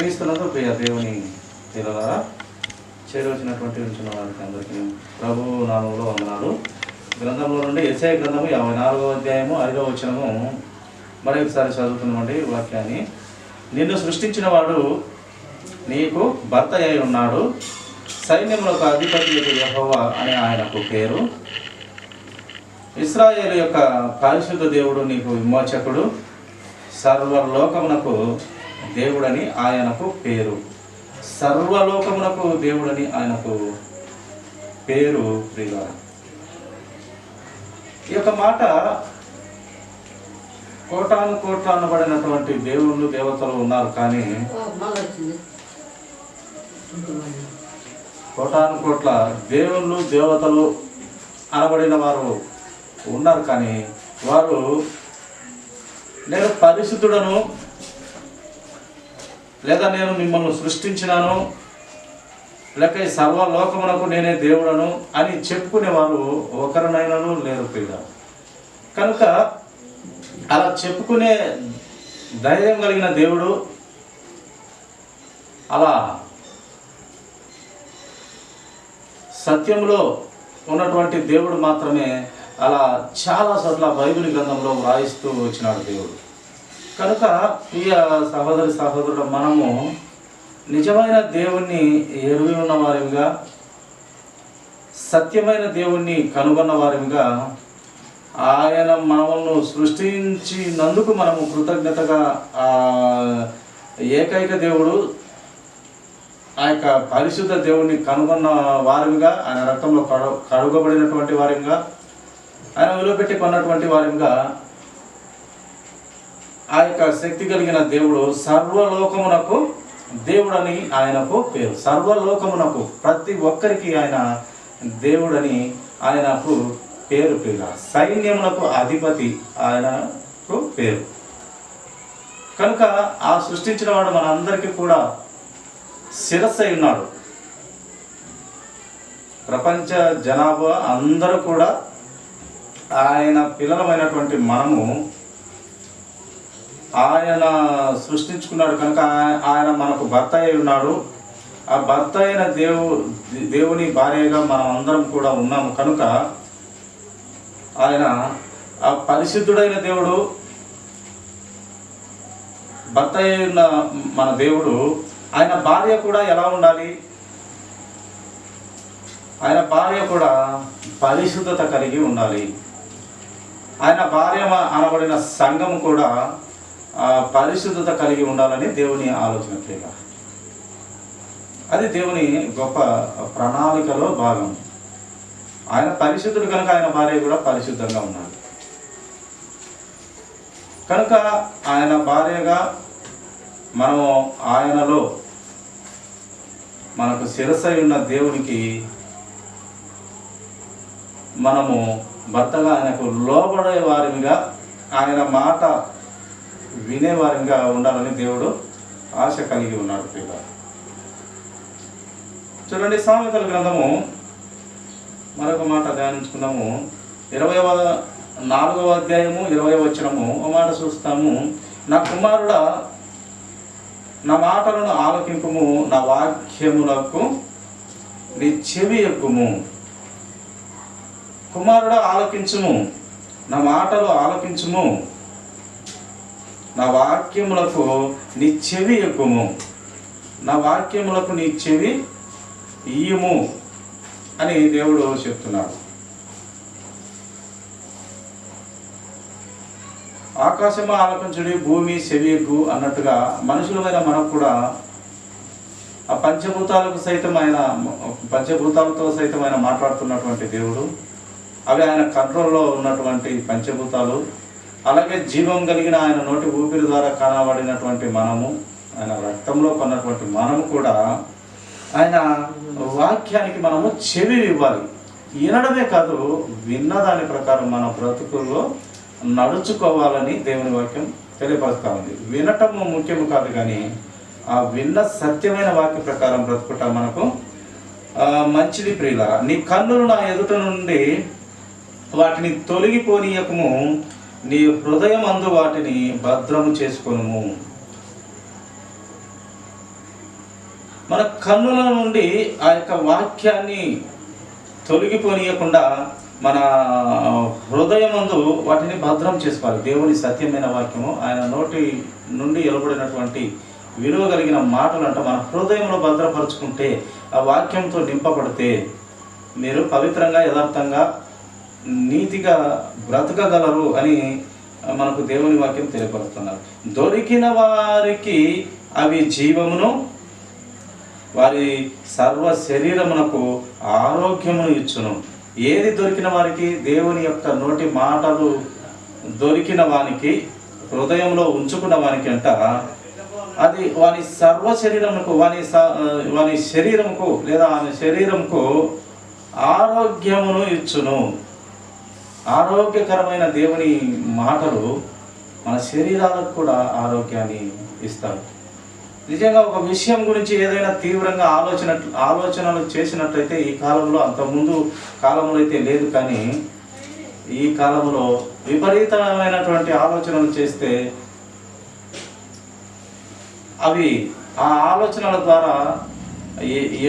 క్రీస్తునందు ప్రియ దేవుని పిల్లలారా, చేరవచ్చినటువంటి ఉంచిన వారికి అందరికీ ప్రభువు నామములో వందనాలు. గ్రంథంలో నుండి యెషయా గ్రంథము 54వ అధ్యాయము 5వ వచనము మరొకసారి చదువుతున్నామండి వాక్యాన్ని. నిన్ను సృష్టించిన వాడు నీకు భర్త అయి ఉన్నాడు, సైన్యములకు అధిపతి యెహోవా అని ఆయనకు పేరు. ఇశ్రాయేలు యొక్క పరిశుద్ధ దేవుడు నీకు విమోచకుడు, సర్వలోకమునకు దేవుడని ఆయనకు పేరు. సర్వలోకమునకు దేవుడని ఆయనకు పేరు. ప్రియులారా, ఈ యొక్క మాట కోటాను కోట్ల అనబడినటువంటి దేవుళ్ళు దేవతలు ఉన్నారు, కానీ కోటాను కోట్ల దేవుళ్ళు దేవతలు అనబడిన వారు ఉన్నారు, కానీ వారు నేను పరిశుద్ధుడను, లేదా నేను మిమ్మల్ని సృష్టించినాను, లేక ఈ సర్వలోకమునకు నేనే దేవుడను అని చెప్పుకునేవారు ఒకరినైనాను లేరు ప్రియుల. కనుక అలా చెప్పుకునే ధైర్యం కలిగిన దేవుడు, అలా సత్యంలో ఉన్నటువంటి దేవుడు మాత్రమే అలా చాలా చోట్ల బైబిల్ గ్రంథంలో వ్రాయిస్తూ వచ్చినాడు దేవుడు. కనుక ప్రియ సహోదరి సహోదరుడు, మనము నిజమైన దేవుణ్ణి ఎరుగి ఉన్న వారిగా, సత్యమైన దేవుణ్ణి కనుగొన్న వారిగా, ఆయన మనల్ని సృష్టించినందుకు మనము కృతజ్ఞతగా ఏకైక దేవుడు, ఆ యొక్క పరిశుద్ధ దేవుణ్ణి కనుగొన్న వారిగా, ఆయన రక్తంలో కడుగబడినటువంటి వారిగా, ఆయన విలువపెట్టి కొన్నటువంటి వారిగా, ఆ యొక్క శక్తి కలిగిన దేవుడు సర్వలోకమునకు దేవుడని ఆయనకు పేరు. సర్వలోకమునకు ప్రతి ఒక్కరికి ఆయన దేవుడని ఆయనకు పేరు. సైన్యములకు అధిపతి ఆయనకు పేరు. కనుక ఆ సృష్టించిన వాడు మనందరికీ కూడా శిరస్సు అయి ఉన్నాడు. ప్రపంచ జనాభా అందరూ కూడా ఆయన పిల్లలమైనటువంటి మనము ఆయన సృష్టించుకున్నాడు కనుక ఆయన మనకు భర్త అయి ఉన్నాడు. ఆ భర్త అయిన దేవుని భార్యగా మనం అందరం కూడా ఉన్నాము. కనుక ఆయన ఆ పరిశుద్ధుడైన దేవుడు, భర్త అయిన మన దేవుడు, ఆయన భార్య కూడా ఎలా ఉండాలి? ఆయన భార్య కూడా పరిశుద్ధత కలిగి ఉండాలి. ఆయన భార్య అనబడిన సంఘం కూడా పరిశుద్ధత కలిగి ఉండాలని దేవుని ఆలోచన. అది దేవుని గొప్ప ప్రణాళికలో భాగం. ఆయన పరిశుద్ధుడు కనుక ఆయన భార్య కూడా పరిశుద్ధంగా ఉన్నాడు. కనుక ఆయన భార్యగా మనము ఆయనలో మనకు శిరస్సు ఉన్న దేవునికి మనము భర్తగా ఆయనకు లోబడే వారిగా, ఆయన మాట వినేవారిగా ఉండాలని దేవుడు ఆశ కలిగి ఉన్నాడు. చూడండి, సామెతల గ్రంథము మరొక మాట ధ్యానించుకున్నాము. 24వ అధ్యాయము 20వ వచనము ఒక మాట చూస్తాము. నా కుమారుడా, నా మాటలను ఆలకింపుము, నా వాక్యములకు నీ చెవి ఎక్కుము. కుమారుడా, ఆలకించుము, నా మాటలు ఆలకించుము, నా వాక్యములకు నీ చెవి ఎక్కుము, నా వాక్యములకు నీ చెవి ఇయ్యము అని దేవుడు చెప్తున్నాడు. ఆకాశము ఆలకించుడి, భూమి చెవి ఎక్కు అన్నట్టుగా మనుషులమైన మనకు కూడా ఆ పంచభూతాలతో సైతం ఆయన మాట్లాడుతున్నటువంటి దేవుడు. అవి ఆయన కంట్రోల్లో ఉన్నటువంటి పంచభూతాలు. అలాగే జీవం కలిగిన ఆయన నోటి ఊపిరి ద్వారా కనబడినటువంటి మనము, ఆయన రక్తంలో కొన్నటువంటి మనము కూడా ఆయన వాక్యానికి మనము చెవి ఇవ్వాలి. వినడమే కాదు, విన్న దాని ప్రకారం మన బ్రతుకుల్లో నడుచుకోవాలని దేవుని వాక్యం తెలియపరుస్తూ ఉంది. వినటము ముఖ్యము కాదు, కానీ ఆ విన్న సత్యమైన వాక్య ప్రకారం బ్రతుకుట మనకు మంచిది. ప్రియులారా, నీ కన్నులు నా ఎదుట నుండి వాటిని తొలగిపోనీయకము, నీ హృదయం అందు వాటిని భద్రము చేసుకొనుము. మన కన్నుల నుండి ఆ యొక్క వాక్యాన్ని తొలగిపోనీయకుండా మన హృదయమందు వాటిని భద్రం చేసుకోవాలి. దేవుని సత్యమైన వాక్యము ఆయన నోటి నుండి వెలువడినటువంటి విలువ కలిగిన మాటలు అంట మన హృదయంలో భద్రపరుచుకుంటే, ఆ వాక్యంతో నింపబడితే మీరు పవిత్రంగా, యథార్థంగా, నీతిగా బ్రతకగలరు అని మనకు దేవుని వాక్యం తెలియపరుస్తున్నారు. దొరికిన వారికి అవి జీవమును, వారి సర్వ శరీరమునకు ఆరోగ్యమును ఇచ్చును. ఏది దొరికిన వారికి? దేవుని యొక్క నోటి మాటలు దొరికిన వానికి, హృదయంలో ఉంచుకున్న వానికి అంట, అది వాని సర్వ శరీరముకు, వాని శరీరముకు లేదా ఆమె శరీరముకు ఆరోగ్యమును ఇచ్చును. ఆరోగ్యకరమైన దేవుని మాటలు మన శరీరాలకు కూడా ఆరోగ్యాన్ని ఇస్తాయి. నిజంగా ఒక విషయం గురించి ఏదైనా తీవ్రంగా ఆలోచనలు చేసినట్లయితే ఈ కాలంలో, అంతకుముందు కాలంలో అయితే లేదు, కానీ ఈ కాలంలో విపరీతమైనటువంటి ఆలోచనలు చేస్తే అవి ఆ ఆలోచనల ద్వారా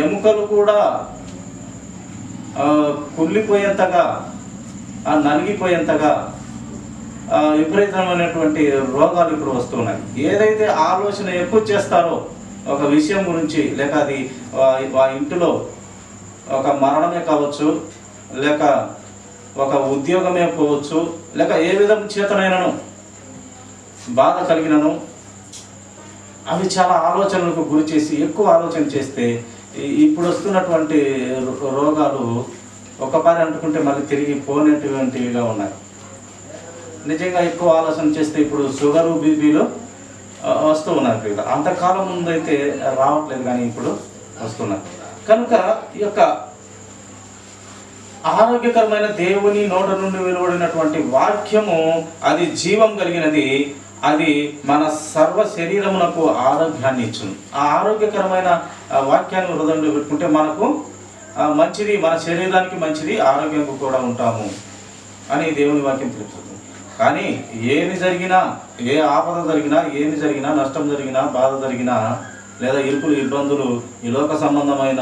ఎముకలు కూడా కుళ్ళిపోయేంతగా, నలిగిపోయేంతగా విపరీతమైనటువంటి రోగాలు ఇప్పుడు వస్తున్నాయి. ఏదైతే ఆలోచన ఎక్కువ చేస్తారో ఒక విషయం గురించి, లేక అది ఆ ఇంటిలో ఒక మరణమే కావచ్చు, లేక ఒక ఉద్యోగమే పోవచ్చు, లేక ఏ విధం చేతనైనను బాధ కలిగినను, అవి చాలా ఆలోచనలకు గురి చేసి ఎక్కువ ఆలోచన చేస్తే ఇప్పుడు వస్తున్నటువంటి రోగాలు ఒకపారి అంటుకుంటే మళ్ళీ తిరిగి పోనేటువంటివిగా ఉన్నాయి. నిజంగా ఎక్కువ ఆలోచన చేస్తే ఇప్పుడు షుగరు, బీపీలు వస్తూ ఉన్నాయి. అంతకాలం ముందు అయితే రావట్లేదు, కానీ ఇప్పుడు వస్తున్నాయి. కనుక ఈ యొక్క ఆరోగ్యకరమైన దేవుని నోట నుండి వెలువడినటువంటి వాక్యము అది జీవం కలిగినది. అది మన సర్వ శరీరమునకు ఆరోగ్యాన్ని ఇచ్చును. ఆ ఆరోగ్యకరమైన వాక్యాన్ని హృదయంలో పెట్టుకుంటే మనకు మంచిది, మన శరీరానికి మంచిది, ఆరోగ్యంగా కూడా ఉంటాము అని దేవుని వాక్యం తెలుపుతుంది. కానీ ఏమి జరిగినా, ఏ ఆపద జరిగినా, ఏమి జరిగినా, నష్టం జరిగినా, బాధ జరిగినా, లేదా ఇరుకులు, ఇబ్బందులు, ఈ లోక సంబంధమైన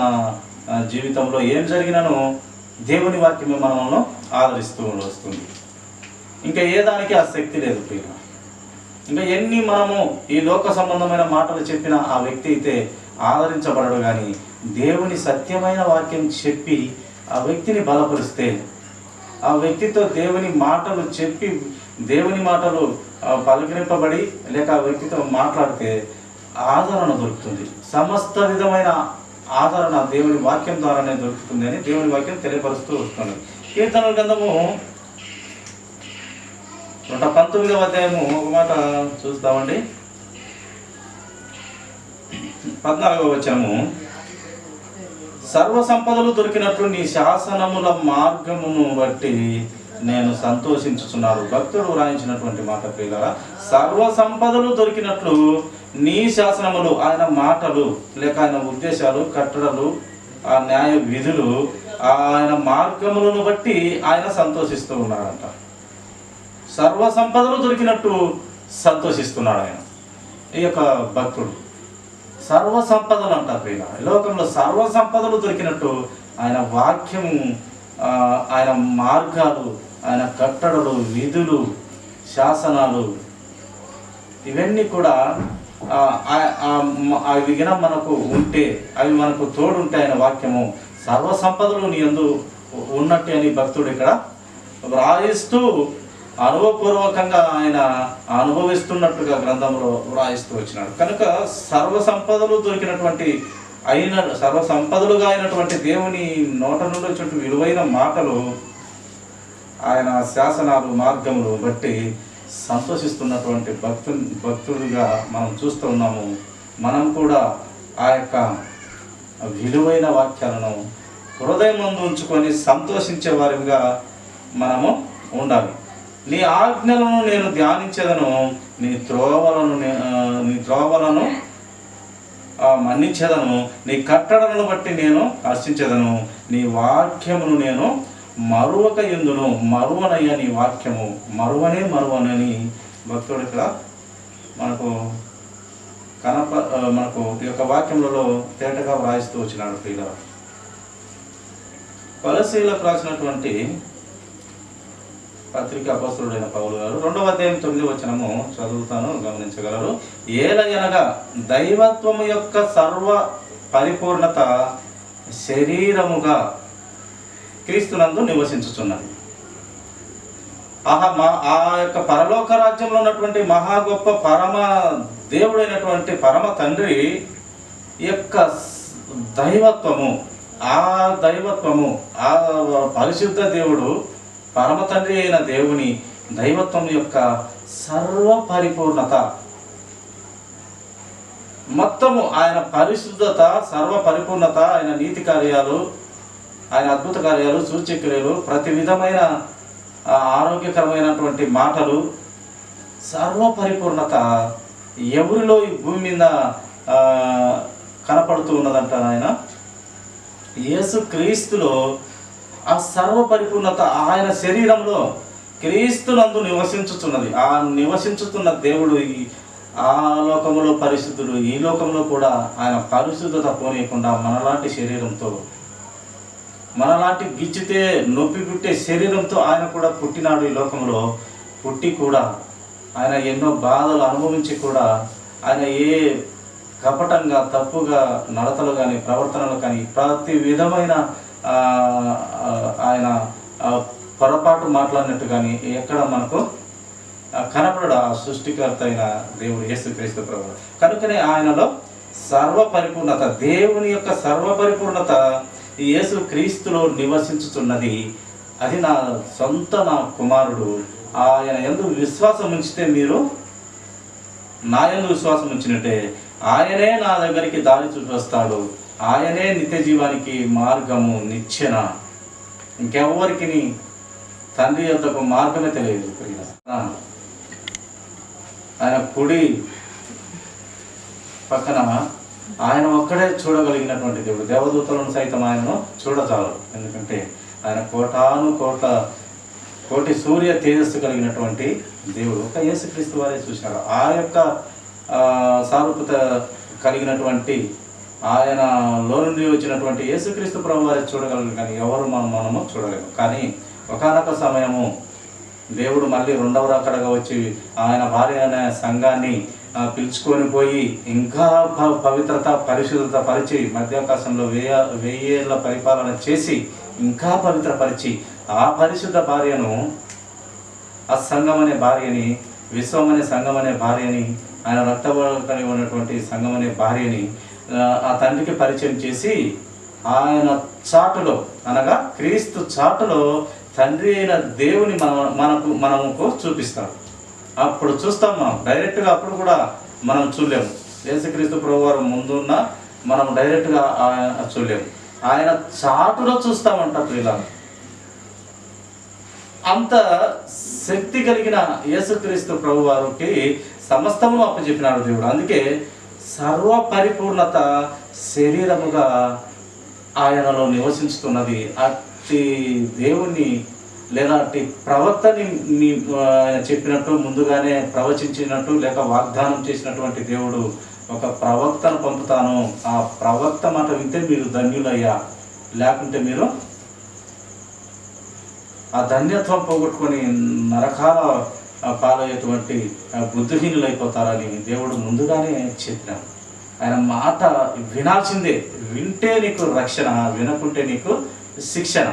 జీవితంలో ఏం జరిగినానో దేవుని వాక్యమే మనల్ని ఆదరిస్తూ వస్తుంది. ఇంకా ఏ దానికి ఆ శక్తి లేదు ప్రియ. ఇంకా ఎన్ని మనము ఈ లోక సంబంధమైన మాటలు చెప్పినా ఆ వ్యక్తి అయితే ఆదరించబడడు. కానీ దేవుని సత్యమైన వాక్యం చెప్పి ఆ వ్యక్తిని బలపరిస్తే, ఆ వ్యక్తితో దేవుని మాటలు చెప్పి, దేవుని మాటలు పలకరింపబడి, లేక ఆ వ్యక్తితో మాట్లాడితే ఆదరణ దొరుకుతుంది. సమస్త విధమైన ఆదరణ దేవుని వాక్యం ద్వారానే దొరుకుతుంది అని దేవుని వాక్యం తెలియపరుస్తూ వస్తుంది. కీర్తనల గ్రంథము 19వ అధ్యాయము ఒక మాట చూస్తామండి. 14వ వచనము, సర్వ సంపదలు దొరికినట్లు నీ శాసనముల మార్గమును బట్టి నేను సంతోషించుచున్నాను. భక్తుడు వ్రాయించినటువంటి మాట ప్రియులారా, సర్వ సంపదలు దొరికినట్లు నీ శాసనములు, ఆయన మాటలు, లేక ఆయన ఉద్దేశాలు, కట్టడలు, ఆ న్యాయ విధులు, ఆయన మార్గములను బట్టి ఆయన సంతోషిస్తూ ఉన్నాడంట. సర్వ సంపదలు దొరికినట్టు సంతోషిస్తున్నాడు ఆయన. ఈ యొక్క భక్తుడు సర్వ సంపదలు అంటారు ప్రియుల. లోకంలో సర్వ సంపదలు దొరికినట్టు ఆయన వాక్యము, ఆయన మార్గాలు, ఆయన కట్టడలు, విధులు, శాసనాలు, ఇవన్నీ కూడా అవి గిన మనకు ఉంటే, అవి మనకు తోడుంటే ఆయన వాక్యము సర్వ సంపదలు నీ యందు ఉన్నట్టు అని భక్తుడు ఇక్కడ వ్రాయిస్తూ అనుభవపూర్వకంగా ఆయన అనుభవిస్తున్నట్టుగా గ్రంథంలో వ్రాయిస్తూ వచ్చినాడు. కనుక సర్వ సంపదలు దొరికినటువంటి సర్వ సంపదలుగా అయినటువంటి దేవుని నోట నుండి వచ్చినటువంటి విలువైన మాటలు, ఆయన శాసనాలు, మార్గములు బట్టి సంతోషిస్తున్నటువంటి భక్తుడిగా మనం చూస్తూ ఉన్నాము. మనం కూడా ఆ యొక్క విలువైన వాక్యాలను హృదయం ముందు ఉంచుకొని సంతోషించే వారిగా మనము ఉండాలి. నీ ఆజ్ఞలను నేను ధ్యానించేదను, నీ త్రోవలను మన్నించేదను, నీ కట్టడలను బట్టి నేను హర్షించేదను, నీ వాక్యమును నేను మరువక ఎందును. మరువనయ్య నీ వాక్యము, మరువనని భక్తుడు ఇక్కడ మనకు మనకు ఈ యొక్క వాక్యములలో తేటగా వ్రాయిస్తూ వచ్చినాడు. ప్రియులారా, కొలస్సీయులకు రాసినటువంటి పత్రిక అపొస్తలుడైన పౌలు గారు 2వ అధ్యాయం 9వ వచనము చదువుతాను, గమనించగలరు. ఏలయనగా దైవత్వము యొక్క సర్వ పరిపూర్ణత శరీరముగా క్రీస్తునందు నివసించుచున్నది. ఆ యొక్క పరలోక రాజ్యంలో ఉన్నటువంటి మహా గొప్ప పరమ దేవుడైనటువంటి పరమ తండ్రి యొక్క దైవత్వము, ఆ పరిశుద్ధ దేవుడు, పరమ తండ్రి అయిన దేవుని దైవత్వం యొక్క సర్వ పరిపూర్ణత మొత్తము, ఆయన పరిశుద్ధత, సర్వ పరిపూర్ణత, ఆయన నీతి కార్యాలు, ఆయన అద్భుత కార్యాలు, సూచక్రియలు, ప్రతి విధమైన ఆరోగ్యకరమైనటువంటి మాటలు, సర్వ పరిపూర్ణత ఎవరిలో ఈ భూమి మీద కనపడుతూ ఉన్నదంట. ఆయన యేసు క్రీస్తులో ఆ సర్వ పరిపూర్ణత ఆయన శరీరంలో క్రీస్తునందు నివసించుతున్నది. ఆ నివసించుతున్న దేవుడు ఆ లోకంలో పరిశుద్ధుడు, ఈ లోకంలో కూడా ఆయన పరిశుద్ధత పోనీయకుండా మనలాంటి శరీరంతో, మనలాంటి గిచ్చితే నొప్పి పుట్టే శరీరంతో ఆయన కూడా పుట్టినాడు. ఈ లోకంలో పుట్టి కూడా ఆయన ఎన్నో బాధలు అనుభవించి కూడా ఆయన ఏ కపటంగా, తప్పుగా నడతలు కానీ, ప్రవర్తనలు కానీ, ప్రతి విధమైన ఆయన పొరపాటు మాట్లాడినట్టు కానీ ఎక్కడ మనకు కనపడడు ఆ సృష్టికర్త అయిన దేవుడు యేసుక్రీస్తు ప్రభువు. కనుకనే ఆయనలో సర్వ పరిపూర్ణత, దేవుని యొక్క సర్వ పరిపూర్ణత యేసు క్రీస్తులో నివసించుతున్నది. అది నా కుమారుడు. ఆయన యందు విశ్వాసం ఉంచితే, మీరు నా యందు విశ్వాసం ఉంచినట్టే, ఆయనే నా దగ్గరికి దారి చూపిస్తాడు. ఆయనే నిత్య జీవానికి మార్గము, నిచ్చెన. ఇంకెవ్వరికి తండ్రి యొద్దకు మార్గమే తెలియదు. ఆయన కుడి పక్కన ఆయన ఒక్కడే చూడగలిగినటువంటి దేవుడు. దేవదూతలను సైతం ఆయనను చూడచాలు. ఎందుకంటే ఆయన కోటి సూర్య తేజస్సు కలిగినటువంటి దేవుడు. ఒక యేసుక్రీస్తు వారే చూశాడు. ఆ యొక్క సారూప్యత కలిగినటువంటి ఆయనలో నుండి వచ్చినటువంటి యేసుక్రీస్తు ప్రభు వారే చూడగలరు, కానీ ఎవరు మనము చూడలేము. కానీ ఒకానొక సమయము దేవుడు మళ్ళీ 2వ రాకడగా వచ్చి ఆయన భార్య అనే సంఘాన్ని పిలుచుకొని పోయి ఇంకా పవిత్రత, పరిశుద్ధత పరిచి, మధ్యాకాశంలో 1000 ఏళ్ల పరిపాలన చేసి ఇంకా పవిత్రపరిచి, ఆ పరిశుద్ధ భార్యను, ఆ సంఘం అనే భార్యని, విశ్వం అనే సంఘం అనే భార్యని, ఆయన రక్తబలి ఉన్నటువంటి సంఘం అనే భార్యని ఆ తండ్రికి పరిచయం చేసి, ఆయన చాటులో, అనగా క్రీస్తు చాటులో తండ్రి అయిన దేవుని మనకు చూపిస్తాడు. అప్పుడు చూస్తాం మనం డైరెక్ట్గా. అప్పుడు కూడా మనం చూడలేము. యేసుక్రీస్తు ప్రభు వారు ముందున్న మనం డైరెక్ట్గా చూడలేము. ఆయన చాటులో చూస్తామంట. పిల్లలు, అంత శక్తి కలిగిన యేసుక్రీస్తు ప్రభు వారికి సమస్తమును అప్పచెప్పినాడు దేవుడు. అందుకే సర్వ పరిపూర్ణత శరీరముగా ఆయనలో నివసించుతున్నది. అట్టి దేవుణ్ణి లేదా అట్టి ప్రవక్తని చెప్పినట్టు, ముందుగానే ప్రవచించినట్టు, లేక వాగ్దానం చేసినటువంటి దేవుడు, ఒక ప్రవక్తను పంపుతాను, ఆ ప్రవక్త మాట వింటే మీరు ధన్యులయ్యా, లేకుంటే మీరు ఆ ధన్యత్వం పోగొట్టుకొని నరకాల పాలయ్యేటువంటి బుద్ధిహీనులైపోతారని దేవుడు ముందుగానే చెప్పినాడు. ఆయన మాట వినాల్సిందే. వింటే నీకు రక్షణ, వినకుంటే నీకు శిక్షణ.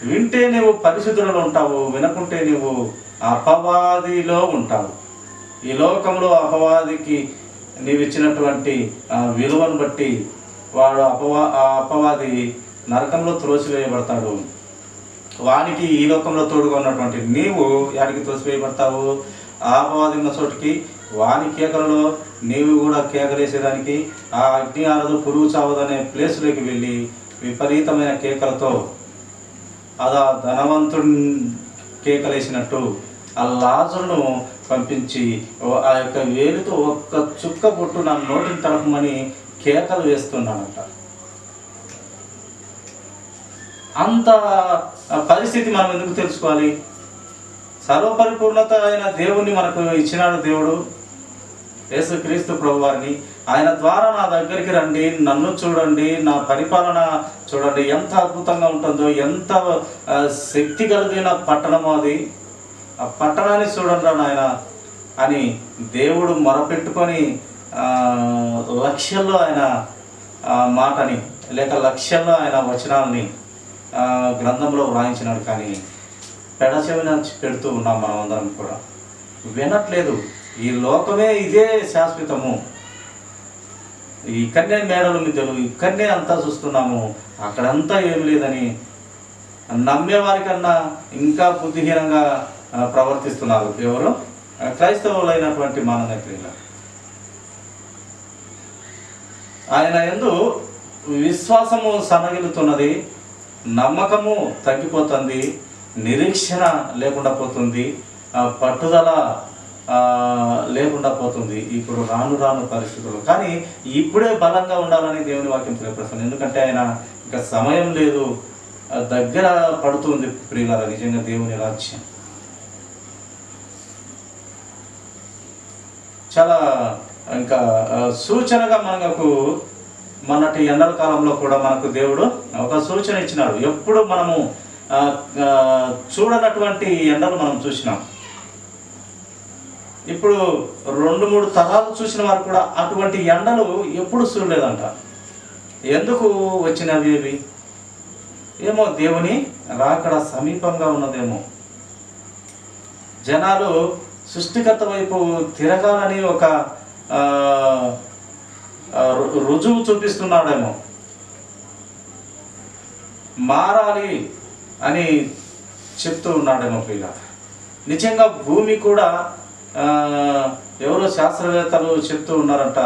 వింటే నువ్వు పరిశుద్ధులలో ఉంటావు, వినకుంటే నువ్వు అపవాదిలో ఉంటావు. ఈ లోకంలో అపవాదికి నీవు ఇచ్చినటువంటి విలువను బట్టి వాడు అపవాది నరకంలో త్రోసివేయబడతాడు. వానికి ఈ లోకంలో తోడుగా ఉన్నటువంటి నీవు యాడికి త్రోసివేయబడతావు? ఆ అపవాది ఉన్న చోటికి, వాని కేకలలో నీవు కూడా కేకలేసేదానికి, ఆ అగ్ని ఆరదు పురుగు చావదనే ప్లేసులోకి వెళ్ళి విపరీతమైన కేకలతో, అదా ధనవంతుడి కేకలేసినట్టు ఆ లాజరును పంపించి ఆ యొక్క వేలుతో ఒక్క చుక్క పొట్టు నా నోటిని తడపమని కేకలు వేస్తున్నాడంట. అంత పరిస్థితి మనం ఎందుకు తెలుసుకోవాలి? సర్వపరిపూర్ణత అయిన దేవుణ్ణి మనకు ఇచ్చినాడు దేవుడు. యేసుక్రీస్తు ప్రభువారిని. ఆయన ద్వారా నా దగ్గరికి రండి, నన్ను చూడండి, నా పరిపాలన చూడండి, ఎంత అద్భుతంగా ఉంటుందో, ఎంత శక్తి కలిగిన పట్టణమో అది. ఆ పట్టణాన్ని చూడండి నాయన అని దేవుడు మొరపెట్టుకొని లక్ష్యంలో ఆయన మాటని లేక లక్ష్యంలో ఆయన వచనాలని గ్రంథంలో వ్రాయించినాడు. కానీ పెడచెవిన పెడుతూ ఉన్నాం మనం అందరం కూడా, వినట్లేదు. ఈ లోకమే ఇదే శాశ్వతము, ఇక్కడనే మేడలు మిద్దెలు, ఇక్కడనే అంతా చూస్తున్నాము, అక్కడంతా ఏం లేదని నమ్మేవారికన్నా ఇంకా బుద్ధిహీనంగా ప్రవర్తిస్తున్నారు. ఎవరు? క్రైస్తవులైనటువంటి మానవ. ఆయన యందు విశ్వాసము సన్నగిలుతున్నది, నమ్మకము తగ్గిపోతుంది, నిరీక్షణ లేకుండా పోతుంది, పట్టుదల లేకుండా పోతుంది ఇప్పుడు రాను రాను పరిస్థితులు. కానీ ఇప్పుడే బలంగా ఉండాలని దేవుని వాక్యం తెలియపరుస్తుంది. ఎందుకంటే ఆయన ఇంకా సమయం లేదు, దగ్గర పడుతుంది ప్రియులారా నిజంగా దేవుని రాజ్యం. చాలా ఇంకా సూచనగా మనకు మొన్నటి ఎండల కాలంలో కూడా మనకు దేవుడు ఒక సూచన ఇచ్చినాడు. ఎప్పుడు మనము చూడనటువంటి ఎండలు మనం చూసినాం. ఇప్పుడు 2-3 తరాలు చూసిన వారు కూడా అటువంటి ఎండలు ఎప్పుడు చూడలేదంట. ఎందుకు వచ్చినవి ఇవి? ఏమో దేవుని రాకడ సమీపంగా ఉన్నదేమో, జనాలు సృష్టికర్త వైపు తిరగాలని ఒక రుజువు చూపిస్తున్నాడేమో, మారాలి అని చెప్తూ ఉన్నాడేమో పిల్ల. నిజంగా భూమి కూడా ఎవరో శాస్త్రవేత్తలు చెప్తూ ఉన్నారంట,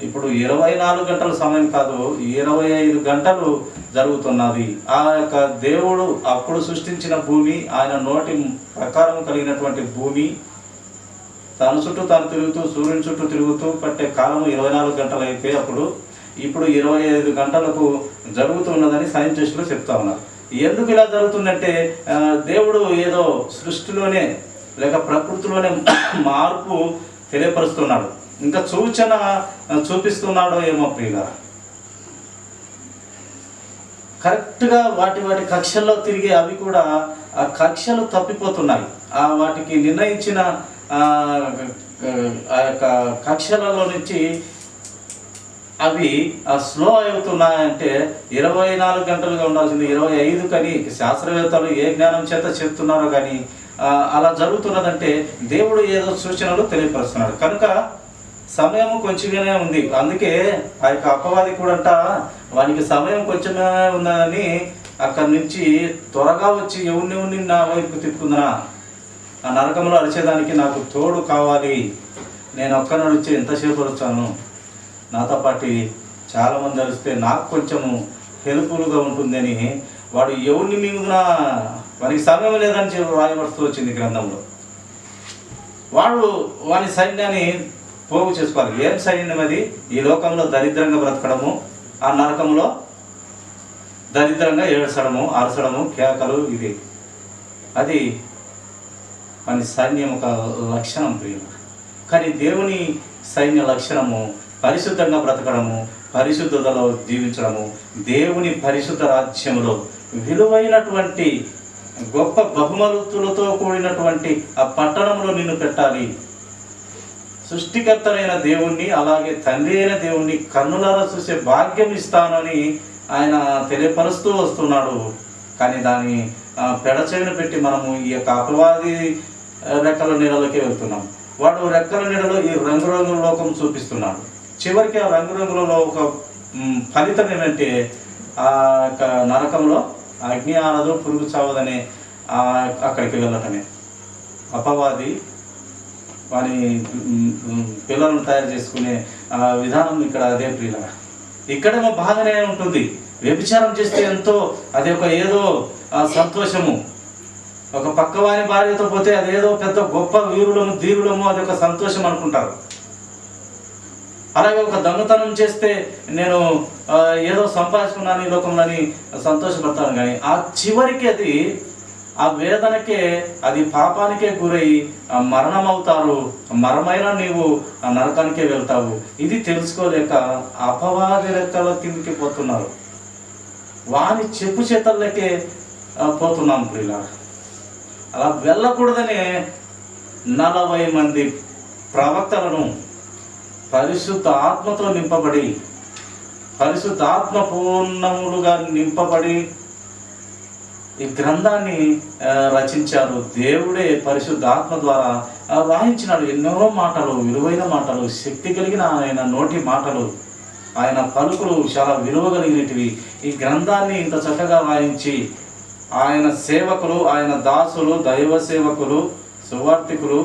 ఇప్పుడు 24 గంటల సమయం కాదు, 25 గంటలు జరుగుతున్నది. ఆ యొక్క దేవుడు అప్పుడు సృష్టించిన భూమి, ఆయన నోటి ప్రకారం కలిగినటువంటి భూమి, తన చుట్టూ తాను తిరుగుతూ సూర్యుని చుట్టూ తిరుగుతూ పట్టే కాలము 24 గంటలు అయితే ఇప్పుడు 25 గంటలకు జరుగుతున్నదని సైంటిస్టులు చెప్తా ఉన్నారు. ఎందుకు ఇలా జరుగుతుందంటే దేవుడు ఏదో సృష్టిలోనే లేక ప్రకృతిలోనే మార్పు తెలియపరుస్తున్నాడు, ఇంకా సూచన చూపిస్తున్నాడో ఏమో ప్రియులారా. కరెక్ట్గా వాటి కక్షల్లో తిరిగి అవి కూడా ఆ కక్షలు తప్పిపోతున్నాయి. వాటికి నిర్ణయించిన ఆ యొక్క కక్షలలో నుంచి అవి స్లో అవుతున్నాయంటే 24 గంటలుగా ఉండాల్సింది 25 కని శాస్త్రవేత్తలు ఏ జ్ఞానం చేత చెప్తున్నారో కానీ అలా జరుగుతున్నదంటే దేవుడు ఏదో సూచనలు తెలియపరుస్తున్నాడు. కనుక సమయము కొంచెమే ఉంది. అందుకే ఆ యొక్క అపవాది కూడా వానికి సమయం కొంచెమే ఉన్నదని అక్కడి నుంచి త్వరగా వచ్చి ఎవరిని నా వైపు తిప్పుకుందనా, ఆ నరకంలో అరిచేదానికి నాకు తోడు కావాలి, నేను ఒక్కరిని వచ్చి ఎంతసేపు వచ్చాను, నాతో పాటు చాలామంది అరిస్తే నాకు కొంచెము హెల్ప్ఫుల్గా ఉంటుందని వాడు ఎవరిని మింగునా వానికి సమయం లేదని రాయబడుతూ వచ్చింది గ్రంథంలో. వాని సైన్యాన్ని పోగు చేసుకోవాలి. ఏం సైన్యం అది? ఈ లోకంలో దరిద్రంగా బ్రతకడము, ఆ నరకంలో దరిద్రంగా ఏడ్చడము, అరచడము, కేకలు, ఇది అది మన సైన్యం ఒక లక్షణం ప్రియులు. కానీ దేవుని సైన్య లక్షణము పరిశుద్ధంగా బ్రతకడము, పరిశుద్ధతలో జీవించడము, దేవుని పరిశుద్ధ రాజ్యంలో విలువైనటువంటి గొప్ప బహుమతులతో కూడినటువంటి ఆ పట్టణంలో నిన్ను పెట్టాలి. సృష్టికర్తలైన దేవుణ్ణి అలాగే తండ్రి అయిన దేవుణ్ణి కన్నులారా చూసే భాగ్యం ఇస్తానని ఆయన తెలియపరుస్తూ వస్తున్నాడు. కానీ దాన్ని పెడచెవిన పెట్టి మనము ఈ యొక్క అపవాది రెక్కల నీడలకే వెళ్తున్నాం. వాడు రెక్కల నీడలో ఈ రంగురంగుల లోకం చూపిస్తున్నాడు. చివరికి ఆ రంగురంగులలో ఒక ఫలితం ఏమంటే ఆ యొక్క నరకంలో అగ్ని ఆనదు, పురుగు చావదనే అక్కడికి వెళ్ళటమే. అపవాది వాని పిల్లలను తయారు చేసుకునే విధానం ఇక్కడ అదే ప్రియుల. ఇక్కడేమో బాగానే ఉంటుంది. వ్యభిచారం చేస్తే ఎంతో అది ఒక ఏదో సంతోషము, ఒక పక్కవాని భార్యతో పోతే అదేదో పెద్ద గొప్ప వీరులము ధీరులము అది ఒక సంతోషం అనుకుంటారు. అలాగే ఒక దొంగతనం చేస్తే నేను ఏదో సంపాదించుకున్నాను ఈ లోకంలోని సంతోషపడతాను. కానీ ఆ చివరికి అది ఆ వేదనకే, అది పాపానికే గురై మరణం అవుతారు, మరమైన నీవు ఆ నరకానికే వెళ్తావు. ఇది తెలుసుకోలేక అపవాది రెక్కల కిందికి పోతున్నారు, వాని చెప్పు చేతల్లోకే పోతున్నాం ప్రియులారా. అలా వెళ్ళకూడదనే 40 మంది ప్రవక్తలను పరిశుద్ధ ఆత్మతో నింపబడి, పరిశుద్ధాత్మ పూర్ణములుగా నింపబడి ఈ గ్రంథాన్ని రచించారు. దేవుడే పరిశుద్ధాత్మ ద్వారా రాయించినాడు. ఎన్నో మాటలు, విలువైన మాటలు, శక్తి కలిగిన ఆయన నోటి మాటలు, ఆయన పలుకులు చాలా విలువ కలిగినటివి. ఈ గ్రంథాన్ని ఇంత చక్కగా రాయించి ఆయన సేవకులు, ఆయన దాసులు, దైవ సేవకులు, సువార్థికులు,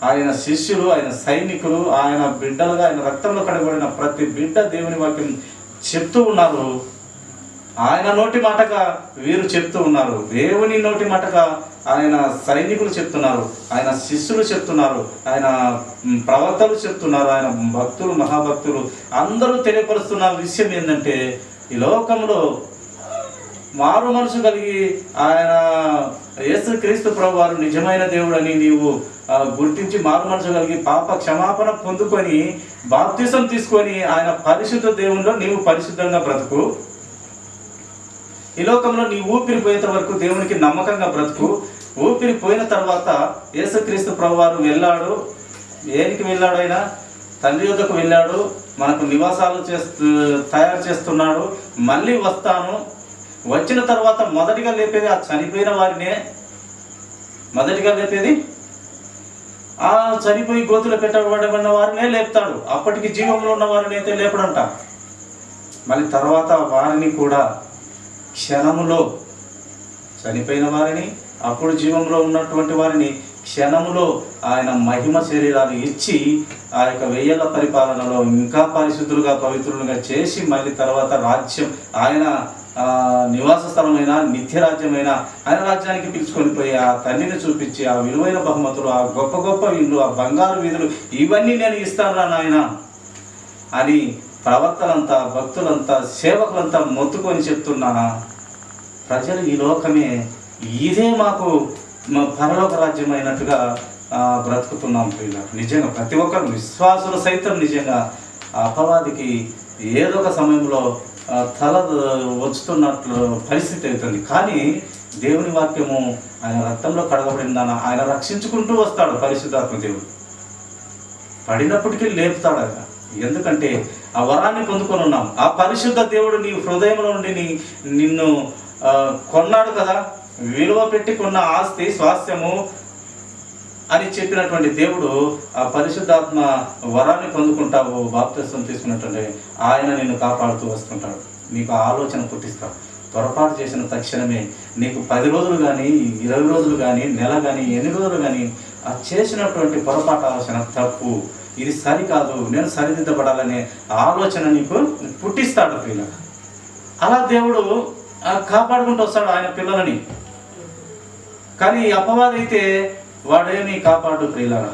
ఆయన శిష్యులు, ఆయన సైనికులు, ఆయన బిడ్డలుగా, ఆయన రక్తంలో కడగబడిన ప్రతి బిడ్డ దేవుని వాక్యం చెప్తూ ఉన్నారు. ఆయన నోటి మాటగా వీరు చెప్తూ ఉన్నారు, దేవుని నోటి మాటగా ఆయన సైనికులు చెప్తున్నారు, ఆయన శిష్యులు చెప్తున్నారు, ఆయన ప్రవక్తలు చెప్తున్నారు, ఆయన భక్తులు, మహాభక్తులు అందరూ తెలియపరుస్తున్న విషయం ఏంటంటే, ఈ లోకంలో మారు మనసు కలిగి ఆయన యేసుక్రీస్తు ప్రభు వారు నిజమైన దేవుడని నీవు గుర్తించి మారు మనసు కలిగి పాప క్షమాపణ పొందుకొని బాప్తిసం తీసుకొని ఆయన పరిశుద్ధ దేవునిలో నీవు పరిశుద్ధంగా బ్రతుకు. ఈ లోకంలో నీ ఊపిరి పోయేంత వరకు దేవునికి నమ్మకంగా బ్రతుకు. ఊపిరి పోయిన తర్వాత యేసుక్రీస్తు ప్రభు వారు వెళ్ళాడు. ఏనికి వెళ్ళాడు? ఆయన తండ్రి యొద్దకు వెళ్ళాడు, మనకు నివాసాలు తయారు చేస్తున్నాడు. మళ్ళీ వస్తాను, వచ్చిన తర్వాత మొదటిగా లేపేది ఆ చనిపోయిన వారినే. మొదటిగా లేపేది ఆ చనిపోయి గోతులు పెట్టబడిన వారినే లేపుతాడు. అప్పటికి జీవంలో ఉన్న వారిని అయితే లేపడంట. మళ్ళీ తర్వాత వారిని కూడా క్షణములో, చనిపోయిన వారిని, అప్పుడు జీవంలో ఉన్నటువంటి వారిని క్షణములో ఆయన మహిమ శరీరాలు ఇచ్చి ఆ యొక్క 1000 పరిపాలనలో ఇంకా పరిశుద్ధులుగా, పవిత్రులుగా చేసి మళ్ళీ తర్వాత రాజ్యం, ఆయన నివాస స్థలమైన నిత్య రాజ్యమైన ఆయన రాజ్యానికి పిలుచుకొని పోయి ఆ తండ్రిని చూపించి ఆ విలువైన బహుమతులు, ఆ గొప్ప గొప్ప ఇల్లు, ఆ బంగారు వీధులు, ఇవన్నీ నేను ఇస్తాను నాయన అని ప్రవక్తలంతా, భక్తులంతా, సేవకులంతా మొత్తుకొని చెప్తున్నా ప్రజలు ఈ లోకమే ఇదే మాకు పరలోక రాజ్యం అయినట్టుగా బ్రతుకుతున్నాం పిల్లలు. నిజంగా ప్రతి ఒక్కరు విశ్వాసులు సైతం నిజంగా అపవాదికి ఏదో ఒక సమయంలో తల వచ్చుతున్నట్లు పరిస్థితి అవుతుంది. కానీ దేవుని వాక్యము ఆయన రక్తంలో కడగబడిందని ఆయన రక్షించుకుంటూ వస్తాడు. పరిశుద్ధాత్మ దేవుడు పడినప్పటికీ లేపుతాడు ఆయన. ఎందుకంటే ఆ వరాన్ని పొందుకొని ఉన్నాం. ఆ పరిశుద్ధ దేవుడు నీ హృదయంలో నుండి నిన్ను కొన్నాడు కదా, విలువ పెట్టి కొన్న ఆస్తి, స్వాస్థ్యము అని చెప్పినటువంటి దేవుడు ఆ పరిశుద్ధాత్మ వరాన్ని పొందుకుంటావు, బాప్తిసం తీసుకున్నట్టుండే ఆయన నిన్ను కాపాడుతూ వస్తుంటాడు. నీకు ఆలోచన పుట్టిస్తాడు. పొరపాటు చేసిన తక్షణమే నీకు 10 రోజులు కానీ, 20 రోజులు కానీ, నెల కానీ, 8 రోజులు కానీ ఆ చేసినటువంటి పొరపాటు ఆలోచన తప్పు, ఇది సరికాదు, నేను సరిదిద్దబడాలనే ఆలోచన నీకు పుట్టిస్తాడు పిల్ల. అలా దేవుడు కాపాడుకుంటూ వస్తాడు ఆయన పిల్లలని. కానీ అపవాది అయితే వాడేమి కాపాడు ప్రియులారా.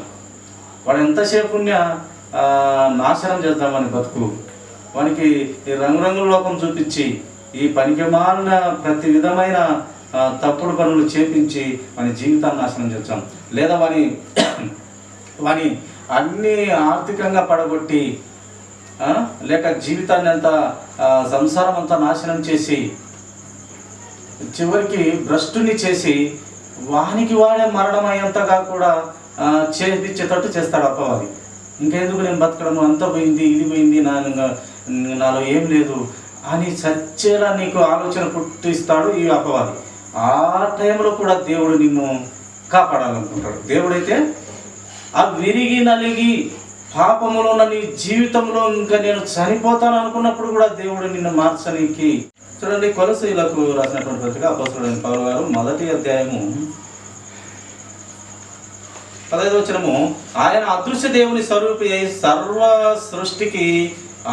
వాడు ఎంతసేపు నాశనం చేద్దామని బతుకు, వానికి ఈ రంగురంగుల లోకం చూపించి ఈ పనికిమాలిన ప్రతి విధమైన తప్పుడు పనులు చేపించి మన జీవితాన్ని నాశనం చేస్తాం. లేదా వాని అన్నీ ఆర్థికంగా పడగొట్టి, లేక జీవితాన్ని అంతా, సంసారం అంతా నాశనం చేసి చివరికి భ్రష్టుని చేసి వానికి వాడే మరణం అయ్యేంతగా కూడా చేపించేటట్టు చేస్తాడు అపవాది. ఇంకెందుకు నేను బతకడం, అంత పోయింది, ఇది పోయింది, నాలో ఏం లేదు అని చచ్చేలా నీకు ఆలోచన పుట్టిస్తాడు ఈ అపవాది. ఆ టైంలో కూడా దేవుడు నిన్ను కాపాడాలనుకుంటాడు. దేవుడైతే ఆ విరిగి నలిగి పాపములో ఉన్న నీ జీవితంలో ఇంకా నేను చనిపోతాను అనుకున్నప్పుడు కూడా దేవుడు నిన్ను మార్చడానికి. చూడండి, కొలసీలకు రాసినటువంటి పత్రిక అపోస్తలుడైన పౌలు గారు 1వ అధ్యాయము 15వ వచనము, ఆయన అదృశ్య దేవుని స్వరూపి అయి సర్వ సృష్టికి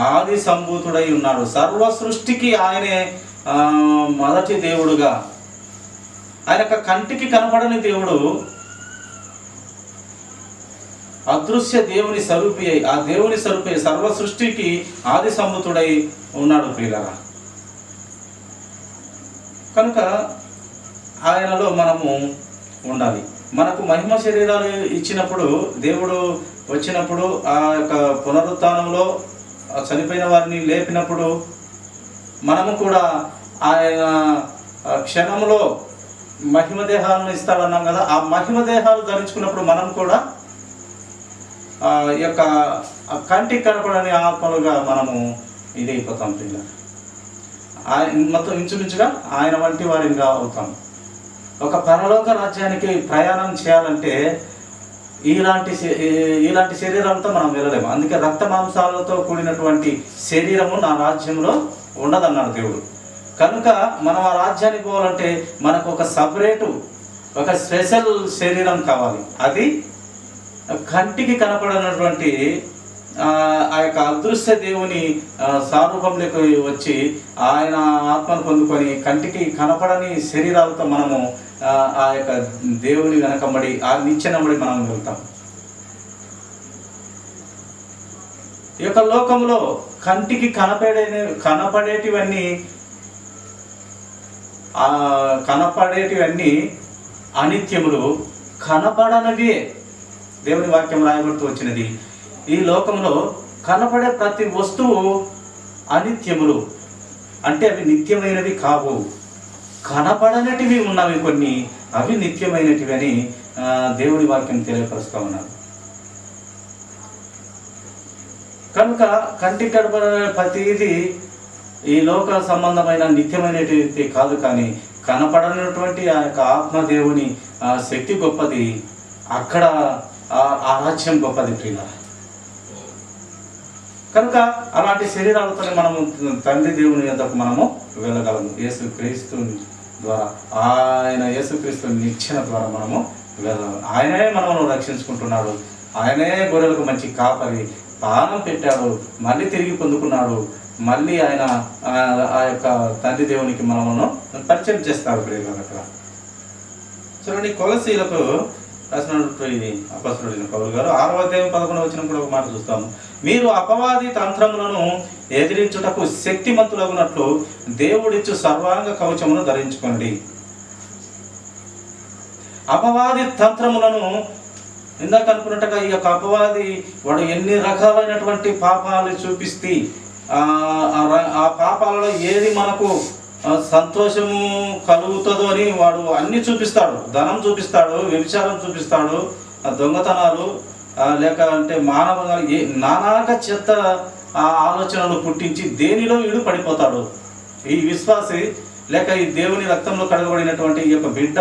ఆది సంభూతుడై ఉన్నాడు. సర్వ సృష్టికి ఆయనే మొదటి దేవుడుగా, ఆయన యొక్క కంటికి కనపడని దేవుడు, అదృశ్య దేవుని స్వరూపి అయి, ఆ దేవుని స్వరూపి సర్వ సృష్టికి ఆది సంభూతుడై ఉన్నాడు ప్రియులారా. కనుక ఆయనలో మనము ఉండాలి. మనకు మహిమ శరీరాలు ఇచ్చినప్పుడు, దేవుడు వచ్చినప్పుడు, ఆ యొక్క పునరుత్థానంలో చనిపోయిన వారిని లేపినప్పుడు మనము కూడా ఆయన క్షణంలో మహిమ దేహాలను ఇస్తాడన్నాం కదా. ఆ మహిమ దేహాలు ధరించుకున్నప్పుడు మనం కూడా ఈ యొక్క కంటికి కనపడని ఆత్మలుగా మనము ఇదైపోతాం. పిల్ల మొత్తం ఇంచుమించుగా ఆయన వంటి వారిగా అవుతాం. ఒక పరలోక రాజ్యానికి ప్రయాణం చేయాలంటే ఇలాంటి శరీరాలతో మనం వెళ్ళలేము. అందుకే రక్త మాంసాలతో కూడినటువంటి శరీరము నా రాజ్యంలో ఉండదన్నాడు దేవుడు. కనుక మనం ఆ రాజ్యానికి పోవాలంటే మనకు ఒక సపరేటు, ఒక స్పెషల్ శరీరం కావాలి. అది కంటికి కనపడనటువంటి ఆ యొక్క అదృశ్య దేవుని స్వరూపంలోకి వచ్చి ఆయన ఆత్మను పొందుకొని కంటికి కనపడని శరీరాలతో మనము ఆ యొక్క దేవుని వెనకబడి, ఆ నిచ్చెనబడి మనం వెళ్తాం. ఈ యొక్క లోకంలో కంటికి కనపడేటివన్నీ అనిత్యములు, కనపడనవే దేవుని వాక్యం రాయబడుతూ వచ్చినది. ఈ లోకంలో కనపడే ప్రతి వస్తువు అనిత్యములు, అంటే అవి నిత్యమైనవి కావు. కనపడనటివి ఉన్నవి కొన్ని, అవి నిత్యమైనటివి అని దేవుని వాక్యం తెలియపరుస్తూ ఉన్నారు. కనుక కంటికి కనపడే ప్రతిదీ ఈ లోక సంబంధమైన నిత్యమైనటువంటి కాదు, కానీ కనపడనటువంటి ఆ యొక్క ఆత్మదేవుని శక్తి గొప్పది. అక్కడ ఆ రాజ్యం గొప్పది ప్రియుల. కనుక అలాంటి శరీరాలతోనే మనము తండ్రి దేవుని యొద్దకు మనము వెళ్ళగలము. యేసుక్రీస్తు ద్వారా, యేసుక్రీస్తు నిచ్చెన ద్వారా మనము వెళ్ళగలము. ఆయనే మనము రక్షించుకుంటున్నాడు. ఆయనే గొర్రెలకు మంచి కాపరి, ప్రాణం పెట్టాడు, మళ్ళీ తిరిగి పొందుకున్నాడు. మళ్ళీ ఆయన ఆ యొక్క తండ్రి దేవునికి మనమును పరిచయం చేస్తాడు. అక్కడ చూడండి, కొలసీలకు రాసినటువంటి అపొస్తలుడైన పౌలు గారు 6వ అధ్యాయం 11వ వచనం కూడా ఒక మాట చూస్తాము. మీరు అపవాది తంత్రములను ఎదిరించుటకు శక్తిమంతులగునట్లు దేవుడిచ్చు సర్వాంగ కవచమును ధరించుకోండి. అపవాది తంత్రములను ఇందాక అనుకున్నట్టుగా ఈ యొక్క అపవాది వాడు ఎన్ని రకాలైనటువంటి పాపాలు చూపిస్తే ఆ పాపాలలో ఏది మనకు సంతోషము కలుగుతుందో అని వాడు అన్ని చూపిస్తాడు. ధనం చూపిస్తాడు, వ్యభిచారం చూపిస్తాడు, దొంగతనాలు, లేక అంటే మానవ నానాక చెత్త ఆలోచనలు పుట్టించి దేనిలో వీడు పడిపోతాడు. ఈ విశ్వాసి లేక ఈ దేవుని రక్తంలో కడగబడినటువంటి ఈ యొక్క బిడ్డ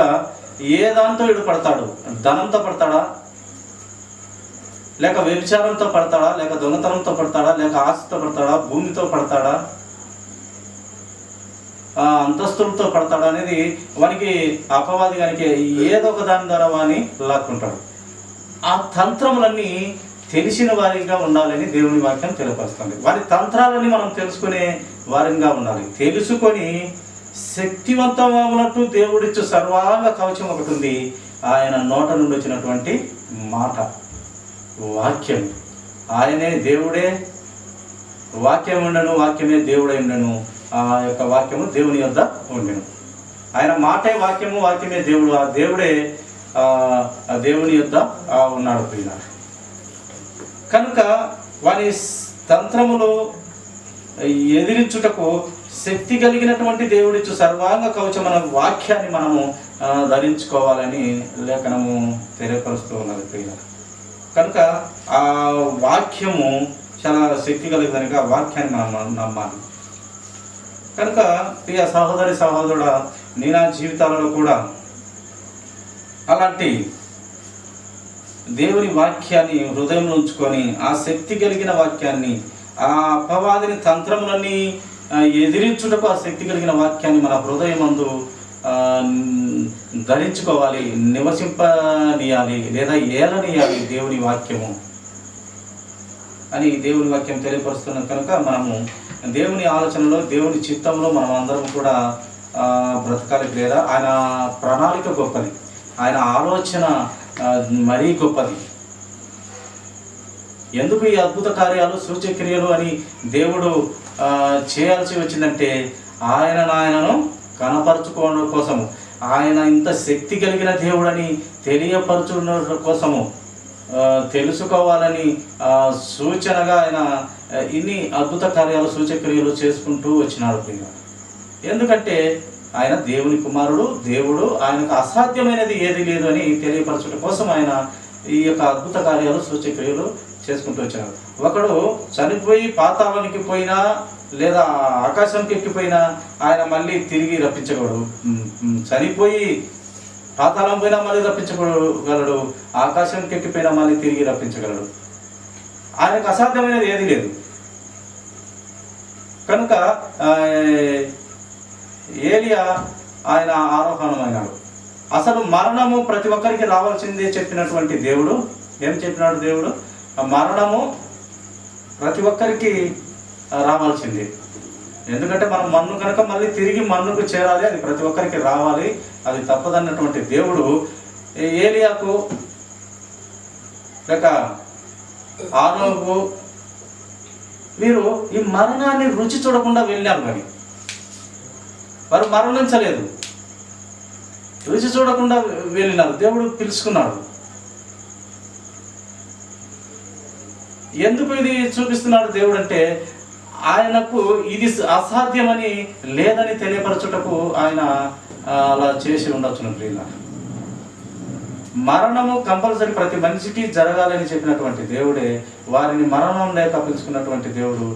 ఏ దాంతో వీడు పడతాడు? ధనంతో పడతాడా, లేక వ్యభిచారంతో పడతాడా, లేక దొంగతనంతో పడతాడా, లేక ఆశతో పడతాడా, భూమితో పడతాడా, అంతస్తులతో పడతాడా అనేది వానికి అపవాది కనుక ఏదో ఒక దాని ద్వారా వాని లాక్కుంటాడు. ఆ తంత్రములన్నీ తెలిసిన వారిగా ఉండాలని దేవుని వాక్యం తెలియపరుస్తుంది. వారి తంత్రాలని మనం తెలుసుకునే వారిగా ఉండాలి. తెలుసుకొని శక్తివంతమైనట్టు దేవుడిచ్చు సర్వాంగ కవచం ఒకటి ఉంది. ఆయన నోట నుండి వచ్చినటువంటి మాట, వాక్యం. ఆయనే దేవుడే, వాక్యం ఉండను, వాక్యమే దేవుడై ఉండను. ఆ యొక్క వాక్యము దేవుని యొద్ద ఉండెను. ఆయన మాటే వాక్యము, వాక్యమే దేవుడు. ఆ దేవుడే దేవుని యొద్ద ఉన్నాడు ప్రియుల. కనుక వారి తంత్రములు ఎదిరించుటకు శక్తి కలిగినటువంటి దేవుడిచ్చు సర్వాంగ కవచమైన వాక్యాన్ని మనము ధరించుకోవాలని లేఖనము తెలియపరుస్తూ ఉన్నది ప్రియుల. కనుక ఆ వాక్యము చాలా శక్తి కలిగి కనుక ఆ వాక్యాన్ని మనం నమ్మాలి. కనుక ప్రియ సహోదరి సహోదరుడా, నీ నా జీవితాలలో కూడా అలాంటి దేవుని వాక్యాన్ని హృదయంలో ఉంచుకొని ఆ శక్తి కలిగిన వాక్యాన్ని, ఆ అపవాదిని తంత్రములన్నీ ఎదిరించుటకు ఆ శక్తి కలిగిన వాక్యాన్ని మన హృదయమందు ధరించుకోవాలి, నివసింపనీయాలి, లేదా ఏలనీయాలి దేవుని వాక్యము అని దేవుని వాక్యం తెలియపరుస్తున్న కనుక మనము దేవుని ఆలోచనలో, దేవుని చిత్తంలో మనం అందరం కూడా బ్రతకాలి. లేదా ఆయన ప్రణాళిక గొప్పది, ఆయన ఆలోచన మరీ గొప్పది. ఎందుకు ఈ అద్భుత కార్యాలు, సూచక్రియలు అని దేవుడు చేయాల్సి వచ్చిందంటే ఆయనను కనపరచుకోవడం కోసము. ఆయన ఇంత శక్తి కలిగిన దేవుడని తెలియపరచున్న కోసము తెలుసుకోవాలని సూచనగా ఆయన ఇన్ని అద్భుత కార్యాలు సూచక్రియలు చేసుకుంటూ వచ్చినాడు ప్రియులారా. ఎందుకంటే ఆయన దేవుని కుమారుడు, దేవుడు, ఆయనకు అసాధ్యమైనది ఏది లేదు అని తెలియపరచడం కోసం ఆయన ఈ యొక్క అద్భుత కార్యాలు సూచక్రియలు చేసుకుంటూ వచ్చారు. ఒకడు చనిపోయి పాతాళానికి పోయినా లేదా ఆకాశంకి ఎక్కిపోయినా ఆయన మళ్ళీ తిరిగి రప్పించగలడు. చనిపోయి పాతాళం పోయినా మళ్ళీ రప్పించగలడు, ఆకాశంకి ఎక్కిపోయినా మళ్ళీ తిరిగి రప్పించగలడు. ఆయనకు అసాధ్యమైనది ఏది లేదు. కనుక ఏలియా ఆయన ఆరోహణమైనాడు. అసలు మరణము ప్రతి ఒక్కరికి రావాల్సిందే చెప్పినటువంటి దేవుడు ఏం చెప్పినాడు? దేవుడు మరణము ప్రతి ఒక్కరికి రావాల్సిందే. ఎందుకంటే మనం మన్ను కనుక మళ్ళీ తిరిగి మన్నుకు చేరాలి, అది ప్రతి ఒక్కరికి రావాలి, అది తప్పదన్నటువంటి దేవుడు ఏలియాకు లేక ఆనోకు వీరు ఈ మరణాన్ని రుచి చూడకుండా వెళ్ళినారు. కానీ వారు మరణించలేదు, రుచి చూడకుండా వెళ్ళినారు. దేవుడు పిలుచుకున్నాడు. ఎందుకు ఇది చూపిస్తున్నాడు దేవుడు అంటే ఆయనకు ఇది అసాధ్యమని లేదని తెలియపరచుటకు ఆయన అలా చేసి ఉండొచ్చును ప్రియులారా. మరణము కంపల్సరీ ప్రతి మనిషికి జరగాలని చెప్పినటువంటి దేవుడే వారిని మరణం లేక పిలుచుకున్నటువంటి దేవుడు.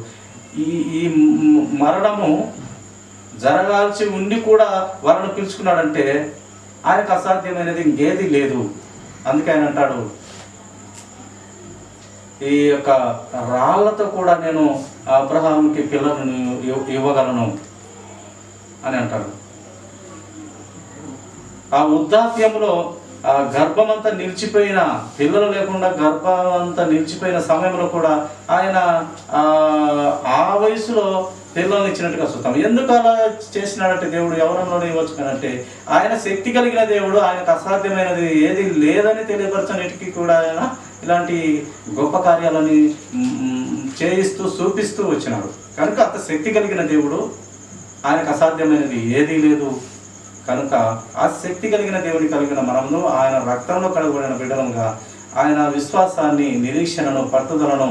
ఈ మరణము జరగాల్సి ఉండి కూడా వారిని పిలుచుకున్నాడంటే ఆయనకు అసాధ్యమైనది ఇంకేది లేదు. అందుకే ఆయన అంటాడు, ఈ యొక్క రాళ్లతో కూడా నేను అబ్రహాముకి పిల్లలను ఇవ్వగలను అని అంటాడు. ఆ వృద్ధాప్యంలో ఆ గర్భమంతా నిలిచిపోయిన, పిల్లలు లేకుండా గర్భమంతా నిలిచిపోయిన సమయంలో కూడా ఆయన ఆ వయసులో పిల్లల్ని ఇచ్చినట్టుగా చూస్తాం. ఎందుకు అలా చేసినాడంటే దేవుడు ఎవరంలోనే ఇవ్వచ్చు కానంటే ఆయన శక్తి కలిగిన దేవుడు, ఆయనకు అసాధ్యమైనది ఏది లేదని తెలియపరచనిటికి కూడా ఆయన ఇలాంటి గొప్ప కార్యాలని చేయిస్తూ చూపిస్తూ వచ్చినాడు. కనుక అంత శక్తి కలిగిన దేవుడు, ఆయనకు అసాధ్యమైనది ఏదీ లేదు. కనుక ఆ శక్తి కలిగిన దేవుని కలిగిన మనము ఆయన రక్తంలో కడగబడిన బిడ్డలంగా ఆయన విశ్వాసాన్ని, నిరీక్షణను, పట్టుదలను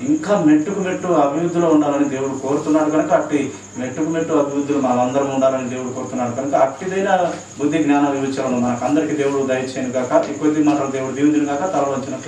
ఇంకా మెట్టుకు మెట్టు అభివృద్ధిలో ఉండాలని దేవుడు కోరుతున్నాడు. కనుక అట్టి మెట్టుకు మెట్టు అభివృద్ధిలో మనమందరం ఉండాలని దేవుడు కోరుతున్నాడు. కనుక అట్టిదైన బుద్ధి, జ్ఞాన వివేచనను మనకు అందరికీ దేవుడు దయచేయను గాక. ఈ కొద్ది మాటలు దేవుడు దీవుని గాక. తల వంచిన